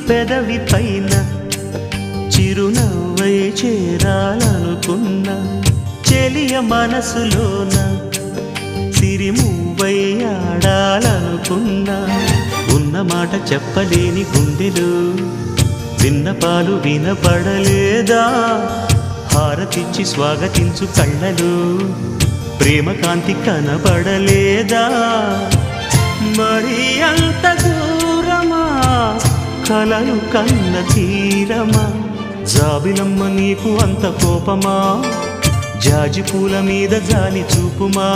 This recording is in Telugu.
పెదవి పైన చిరునవ్వై చేరాలనుకున్నా చెలియ మనసులోన సిరిమువ్వై ఆడాలనుకున్నా ఉన్న మాట చెప్పలేని గుండెలు విన్నపాలు వినపడలేదా హారతిచ్చి స్వాగతించు కళ్ళలు ప్రేమ కాంతి కనపడలేదా మరి అంత దూరమా కలలు కన్న తీరమా జాబిలమ్మ నీకు అంత కోపమా జాజి పూల మీద జాలి చూపుమా